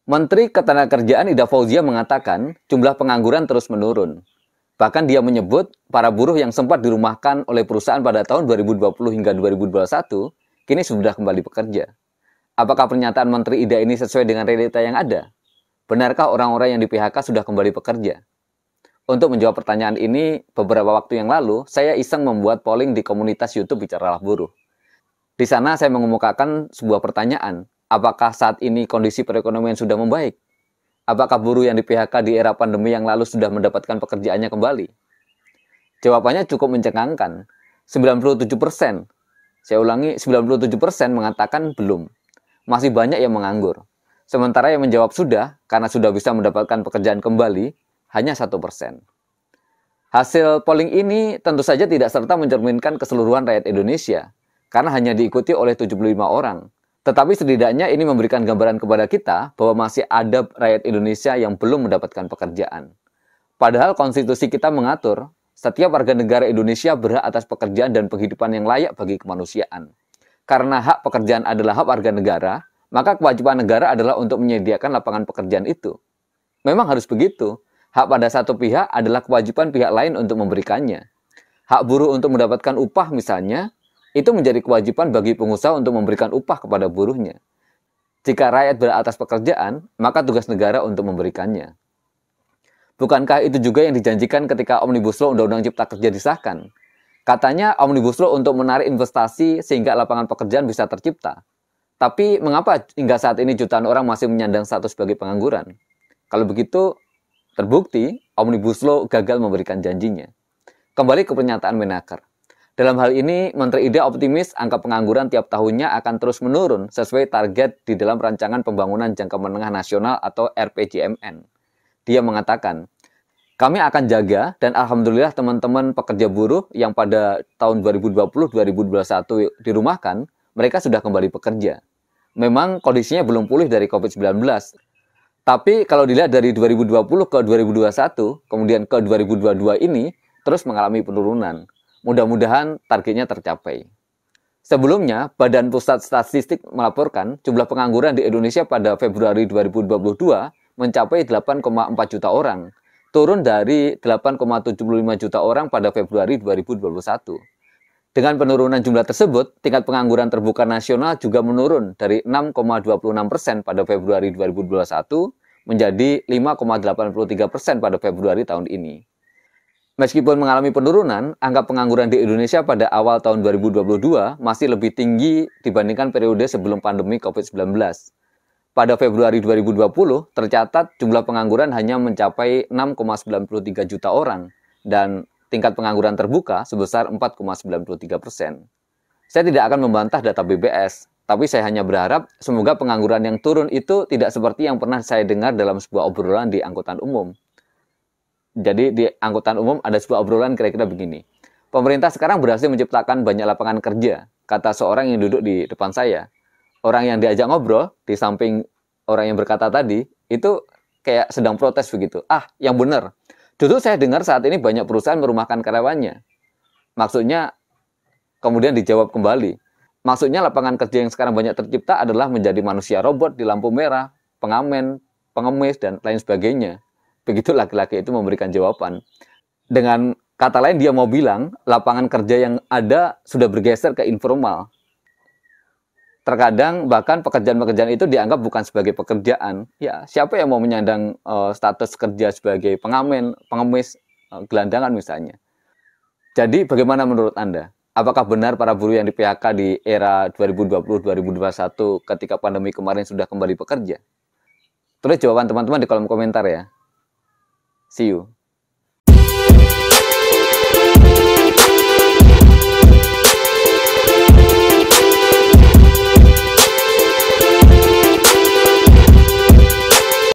Menteri Ketenagakerjaan Ida Fauzia mengatakan jumlah pengangguran terus menurun. Bahkan dia menyebut para buruh yang sempat dirumahkan oleh perusahaan pada tahun 2020 hingga 2021 kini sudah kembali bekerja. Apakah pernyataan Menteri Ida ini sesuai dengan realita yang ada? Benarkah orang-orang yang di PHK sudah kembali bekerja? Untuk menjawab pertanyaan ini, beberapa waktu yang lalu, saya iseng membuat polling di komunitas YouTube Bicaralah Buruh. Di sana saya mengemukakan sebuah pertanyaan, apakah saat ini kondisi perekonomian sudah membaik? Apakah buruh yang di PHK di era pandemi yang lalu sudah mendapatkan pekerjaannya kembali? Jawabannya cukup mencengangkan, 97%. Saya ulangi, 97% mengatakan belum. Masih banyak yang menganggur. Sementara yang menjawab sudah, karena sudah bisa mendapatkan pekerjaan kembali, hanya 1%. Hasil polling ini tentu saja tidak serta mencerminkan keseluruhan rakyat Indonesia, karena hanya diikuti oleh 75 orang. Tetapi setidaknya ini memberikan gambaran kepada kita bahwa masih ada rakyat Indonesia yang belum mendapatkan pekerjaan. Padahal konstitusi kita mengatur, setiap warga negara Indonesia berhak atas pekerjaan dan penghidupan yang layak bagi kemanusiaan. Karena hak pekerjaan adalah hak warga negara, maka kewajiban negara adalah untuk menyediakan lapangan pekerjaan itu. Memang harus begitu. Hak pada satu pihak adalah kewajiban pihak lain untuk memberikannya. Hak buruh untuk mendapatkan upah misalnya, itu menjadi kewajiban bagi pengusaha untuk memberikan upah kepada buruhnya. Jika rakyat berhak atas pekerjaan, maka tugas negara untuk memberikannya. Bukankah itu juga yang dijanjikan ketika Omnibus Law Undang-Undang Cipta Kerja disahkan? Katanya Omnibus Law untuk menarik investasi sehingga lapangan pekerjaan bisa tercipta. Tapi mengapa hingga saat ini jutaan orang masih menyandang status sebagai pengangguran? Kalau begitu, terbukti Omnibus Law gagal memberikan janjinya. Kembali ke pernyataan Menaker. Dalam hal ini, Menteri Ida optimis angka pengangguran tiap tahunnya akan terus menurun sesuai target di dalam Rancangan Pembangunan Jangka Menengah Nasional atau RPJMN. Dia mengatakan, kami akan jaga dan alhamdulillah teman-teman pekerja buruh yang pada tahun 2020-2021 dirumahkan, mereka sudah kembali bekerja. Memang kondisinya belum pulih dari COVID-19. Tapi kalau dilihat dari 2020 ke 2021, kemudian ke 2022 ini, terus mengalami penurunan. Mudah-mudahan targetnya tercapai. Sebelumnya, Badan Pusat Statistik melaporkan jumlah pengangguran di Indonesia pada Februari 2022 mencapai 8,4 juta orang, turun dari 8,75 juta orang pada Februari 2021. Dengan penurunan jumlah tersebut, tingkat pengangguran terbuka nasional juga menurun dari 6,26% pada Februari 2021 menjadi 5,83% pada Februari tahun ini. Meskipun mengalami penurunan, angka pengangguran di Indonesia pada awal tahun 2022 masih lebih tinggi dibandingkan periode sebelum pandemi COVID-19. Pada Februari 2020, tercatat jumlah pengangguran hanya mencapai 6,93 juta orang dan tingkat pengangguran terbuka sebesar 4,93%. Saya tidak akan membantah data BPS, tapi saya hanya berharap semoga pengangguran yang turun itu tidak seperti yang pernah saya dengar dalam sebuah obrolan di angkutan umum. Jadi di angkutan umum ada sebuah obrolan kira-kira begini. Pemerintah sekarang berhasil menciptakan banyak lapangan kerja, kata seorang yang duduk di depan saya. Orang yang diajak ngobrol, di samping orang yang berkata tadi, itu kayak sedang protes begitu. Yang benar. Justru saya dengar saat ini banyak perusahaan merumahkan karyawannya. Maksudnya, kemudian dijawab kembali. Maksudnya lapangan kerja yang sekarang banyak tercipta adalah menjadi manusia robot di lampu merah, pengamen, pengemis, dan lain sebagainya. Begitu laki-laki itu memberikan jawaban. Dengan kata lain dia mau bilang, lapangan kerja yang ada sudah bergeser ke informal. Terkadang bahkan pekerjaan-pekerjaan itu dianggap bukan sebagai pekerjaan. Ya, siapa yang mau menyandang status kerja sebagai pengamen, pengemis, gelandangan misalnya. Jadi bagaimana menurut Anda? Apakah benar para buruh yang di PHK di era 2020-2021 ketika pandemi kemarin sudah kembali bekerja? Tulis jawaban teman-teman di kolom komentar ya. See you.